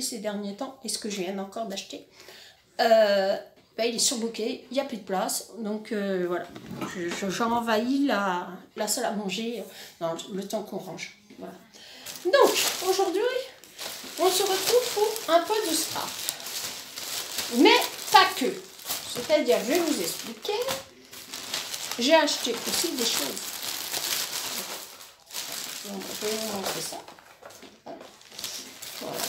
ces derniers temps, et ce que je viens encore d'acheter, il est surbooké, il n'y a plus de place. Donc voilà, j'envahis la salle à manger dans le temps qu'on range. Voilà. Donc aujourd'hui, on se retrouve pour un peu de scrap. Mais pas que. C'est-à-dire, je vais vous expliquer. J'ai acheté aussi des choses. Donc, je vais vous montrer ça. Voilà.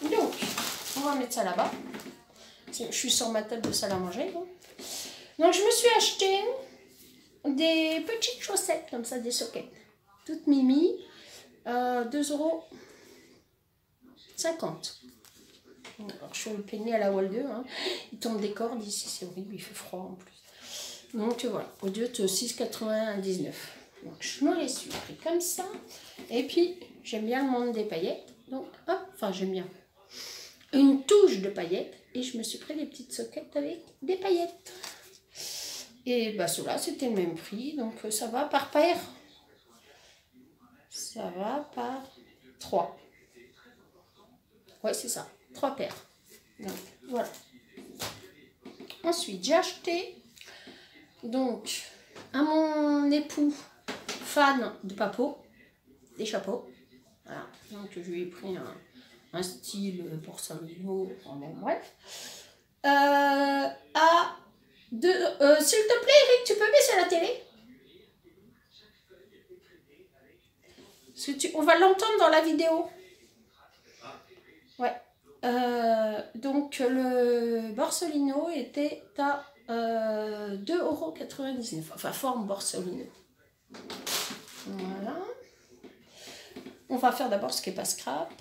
Donc, on va mettre ça là-bas. Je suis sur ma table de salle à manger. Donc, je me suis acheté des petites chaussettes comme ça, des sockets. Toutes mimi. 2,50 €. Alors, je suis peignée à la wall 2. Hein. Il tombe des cordes ici, c'est horrible, il fait froid en plus. Donc voilà, au lieu de 6,99 €. Donc je me les suis pris comme ça. Et puis j'aime bien le monde des paillettes. Donc hop, enfin j'aime bien. Une touche de paillettes. Et je me suis pris des petites soquettes avec des paillettes. Et bah ceux-là c'était le même prix. Donc ça va par paire. Ça va par 3. Ouais c'est ça, 3 paires. Donc voilà. Ensuite j'ai acheté donc à mon époux fan de papos, des chapeaux. Voilà. Donc je lui ai pris un style Borsalino, enfin bon, bref. S'il te plaît Eric, tu peux baisser la télé? Parce que on va l'entendre dans la vidéo. Ouais. Donc le Borsalino était à 2,99 €. Enfin, forme Borsalino. Voilà. On va faire d'abord ce qui n'est pas scrap.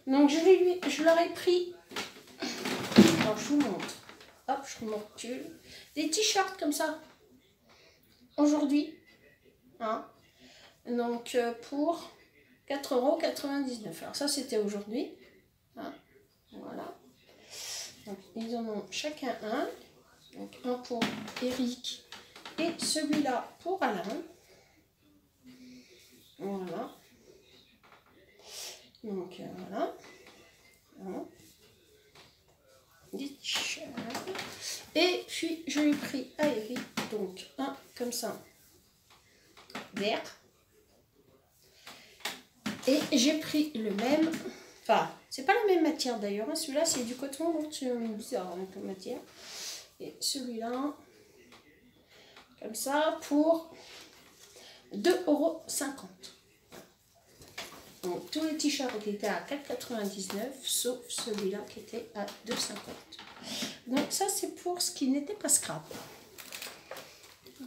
Donc je leur ai pris. Alors je vous montre. Hop, je vous montre. Des t-shirts comme ça. Aujourd'hui. Hein. Donc pour 4,99 €. Alors ça c'était aujourd'hui. Hein. Voilà. Donc ils en ont chacun un. Donc un pour Eric et celui-là pour Alain. Voilà. Donc voilà. Voilà. Des t-shirts. Et puis je lui ai pris à Eric donc un comme ça vert. Et j'ai pris le même. Enfin, c'est pas la même matière d'ailleurs. Hein. Celui-là c'est du coton, donc c'est bizarre hein, comme matière. Et celui-là, comme ça, pour 2,50 €. Donc tous les t-shirts étaient à 4,99 €, sauf celui-là qui était à 2,50 €. Donc ça c'est pour ce qui n'était pas scrap.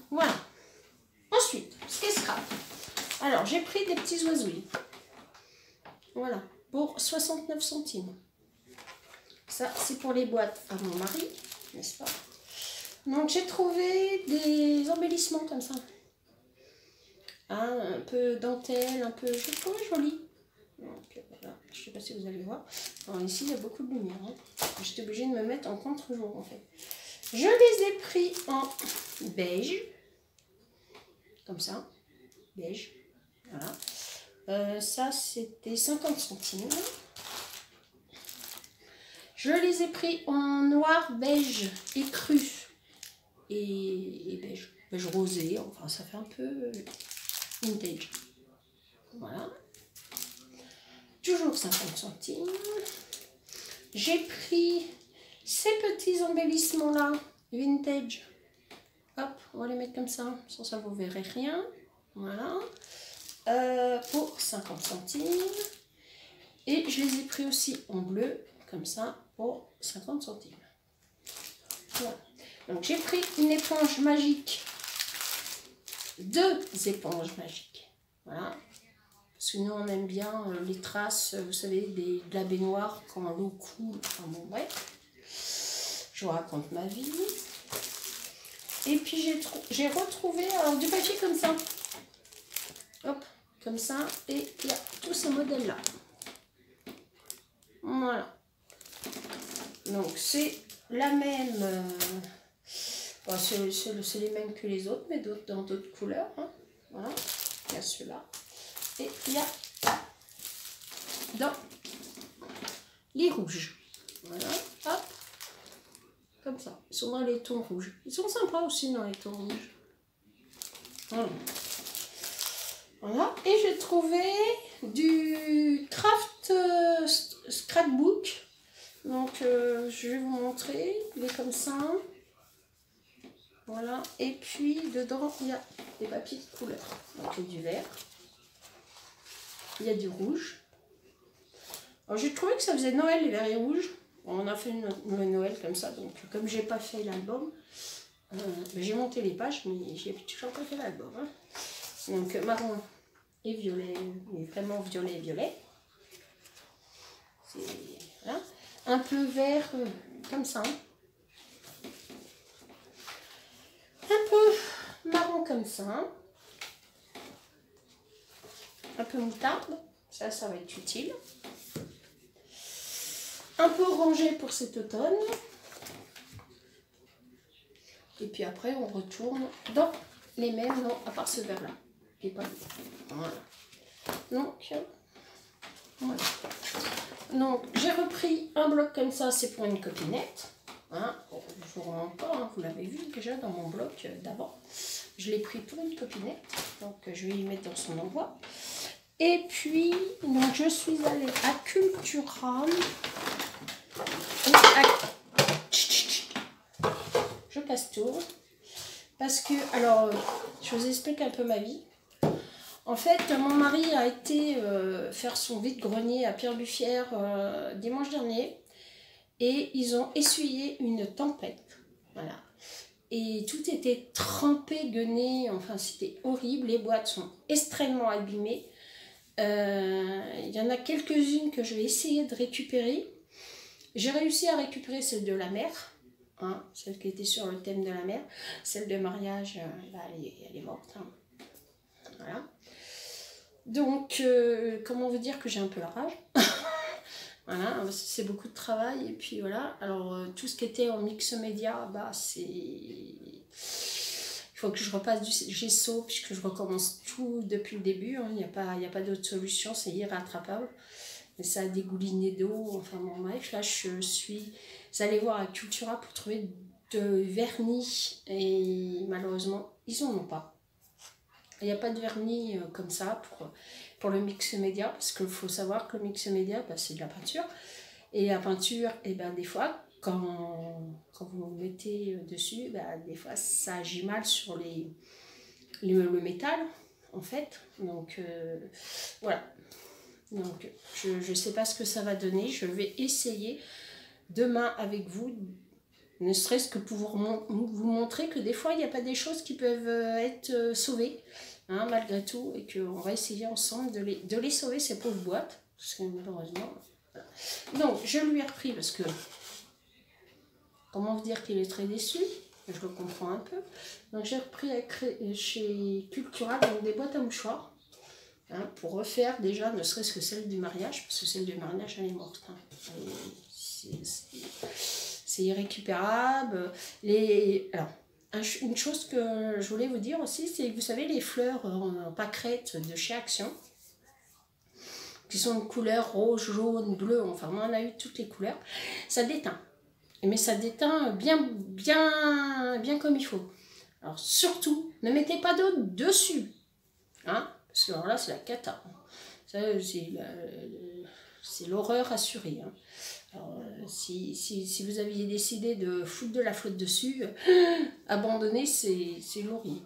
Voilà. Ensuite, ce qui est scrap. Alors j'ai pris des petits oiseaux. Voilà, pour 69 centimes. Ça c'est pour les boîtes à mon mari, n'est-ce pas? Donc j'ai trouvé des embellissements comme ça. Hein, un peu dentelle, un peu, je trouve joli. Donc voilà, je ne sais pas si vous allez voir. Alors ici il y a beaucoup de lumière. Hein. J'étais obligée de me mettre en contre-jour en fait. Je les ai pris en beige. Comme ça. Beige. Voilà. Ça c'était 50 centimes. Je les ai pris en noir, beige et cru. Et beige. Beige rosé. Enfin ça fait un peu vintage. Voilà. Toujours 50 centimes. J'ai pris ces petits embellissements là, vintage. Hop, on va les mettre comme ça, sans ça vous verrez rien. Voilà. Pour 50 centimes. Et je les ai pris aussi en bleu, comme ça, pour 50 centimes. Voilà. Donc j'ai pris une éponge magique. 2 éponges magiques. Voilà. Parce que nous on aime bien les traces, vous savez, de la baignoire quand l'eau coule. Enfin bon, bref. Je vous raconte ma vie. Et puis j'ai retrouvé alors, du papier comme ça. Hop, comme ça. Et il y a tous ces modèles-là. Voilà. Donc c'est la même. Bon, c'est les mêmes que les autres, mais dans d'autres couleurs. Hein. Voilà. Il y a ceux-là. Et il y a dans les rouges. Voilà, hop, comme ça. Ils sont dans les tons rouges. Ils sont sympas aussi dans les tons rouges. Voilà. Voilà. Et j'ai trouvé du craft scrapbook. Donc je vais vous montrer. Il est comme ça. Voilà. Et puis dedans il y a des papiers de couleur. Donc il y a du vert. Il y a du rouge. Alors j'ai trouvé que ça faisait Noël les verts et rouges. On a fait le Noël comme ça. Donc comme j'ai pas fait l'album, j'ai monté les pages, mais j'ai toujours pas fait l'album. Hein. Donc marron et violet, mais vraiment violet et violet. Voilà. Un peu vert comme ça. Un peu marron comme ça. Un peu moutarde. Ça va être utile. Un peu orangé pour cet automne. Et puis après, on retourne dans les mêmes, non, à part ce vert-là. Et pas lui. Voilà. Donc, voilà. Donc, j'ai repris un bloc comme ça, c'est pour une copinette. Hein. Bon, je ne vous remonte pas, hein, vous l'avez vu déjà dans mon bloc d'avant. Je l'ai pris pour une copinette, donc je vais y mettre dans son envoi. Et puis, donc, je suis allée à Cultura. Je casse tout. Parce que, alors, je vous explique un peu ma vie. En fait, mon mari a été faire son vide-grenier à Pierre-Bufière dimanche dernier. Et ils ont essuyé une tempête. Voilà. Et tout était trempé, gueuné. Enfin, c'était horrible. Les boîtes sont extrêmement abîmées. Il y en a quelques-unes que je vais essayer de récupérer. J'ai réussi à récupérer celle de la mer. Hein, celle qui était sur le thème de la mer. Celle de mariage, là, elle est morte. Hein. Voilà. Donc, comment vous dire que j'ai un peu la rage. Voilà, c'est beaucoup de travail. Et puis voilà, alors tout ce qui était en mix média, bah c'est... Il faut que je repasse du gesso, puisque je recommence tout depuis le début. Hein. Il n'y a pas d'autre solution, c'est irrattrapable. Mais ça a dégouliné d'eau, enfin bon bref, là je suis allée voir à Cultura pour trouver de vernis et malheureusement ils n'en ont pas. Il n'y a pas de vernis comme ça pour le mix média, parce qu'il faut savoir que le mix média bah, c'est de la peinture. Et la peinture, et ben, des fois, quand vous mettez dessus, bah, des fois ça agit mal sur le métal en fait. Donc voilà. Donc, je ne sais pas ce que ça va donner. Je vais essayer demain avec vous, ne serait-ce que pour vous montrer que des fois, il n'y a pas des choses qui peuvent être sauvées, hein, malgré tout, et qu'on va essayer ensemble de les sauver, ces pauvres boîtes, parce que malheureusement... Voilà. Donc, je lui ai repris, parce que... Comment vous dire qu'il est très déçu? Je le comprends un peu. Donc, j'ai repris chez Cultura donc des boîtes à mouchoirs. Hein, pour refaire déjà, ne serait-ce que celle du mariage, parce que celle du mariage, elle est morte. Hein. C'est irrécupérable. Alors, une chose que je voulais vous dire aussi, c'est que vous savez, les fleurs en pâquerettes de chez Action, qui sont de couleur rose, jaune, bleu, enfin, on en a eu toutes les couleurs, ça déteint. Mais ça déteint bien comme il faut. Alors, surtout, ne mettez pas d'eau dessus. Hein? Parce que alors là, c'est la cata. C'est l'horreur assurée. Hein. Alors, si vous aviez décidé de foutre de la flotte dessus, abandonner, c'est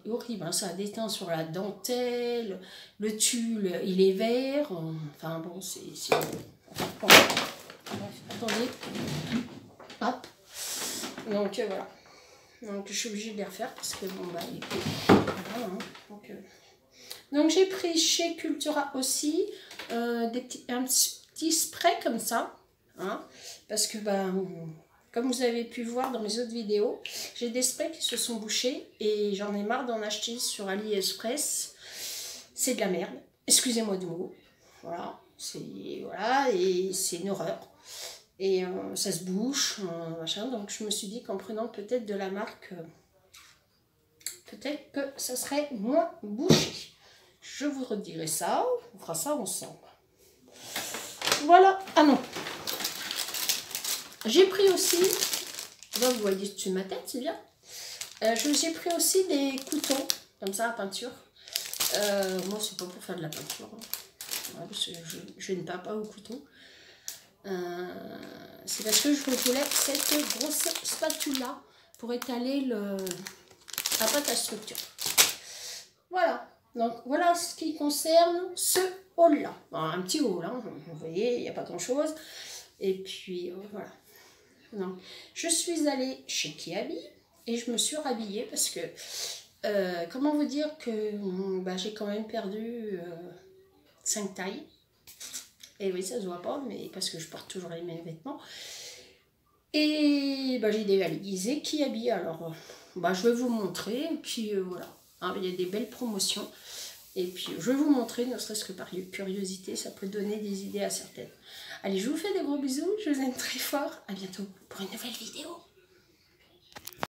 horrible. Hein. Ça a déteint sur la dentelle, le tulle, il est vert. Enfin bon, c'est... Bon, attendez. Hop. Donc voilà. Donc je suis obligée de les refaire parce que bon, bah, voilà. Hein. Donc j'ai pris chez Cultura aussi un petit spray comme ça, hein, parce que bah, comme vous avez pu voir dans mes autres vidéos, j'ai des sprays qui se sont bouchés et j'en ai marre d'en acheter sur AliExpress. C'est de la merde, excusez-moi du mot, voilà, et c'est une horreur. Et ça se bouche, machin, donc je me suis dit qu'en prenant peut-être de la marque, peut-être que ça serait moins bouché. Je vous redirai ça, on fera ça ensemble. Voilà. Ah non. J'ai pris aussi, là, vous voyez dessus ma tête, c'est bien. J'ai pris aussi des couteaux, comme ça, à peinture. Moi, c'est pas pour faire de la peinture. Hein. Ouais, parce que je ne peins pas au couteau. C'est parce que je voulais cette grosse spatule-là pour étaler la pâte à structure. Voilà. Donc, voilà ce qui concerne ce haul-là. Un petit haul, hein. Vous voyez, il n'y a pas grand-chose. Et puis, voilà. Donc, je suis allée chez Kiabi et je me suis rhabillée parce que, comment vous dire que j'ai quand même perdu 5 tailles. Et oui, ça se voit pas, mais parce que je porte toujours les mêmes vêtements. Et j'ai dévalisé Kiabi. Alors, je vais vous montrer. Et puis, voilà. Hein, il y a des belles promotions. Et puis, je vais vous montrer, ne serait-ce que par curiosité, ça peut donner des idées à certaines. Allez, je vous fais des gros bisous. Je vous aime très fort. À bientôt pour une nouvelle vidéo.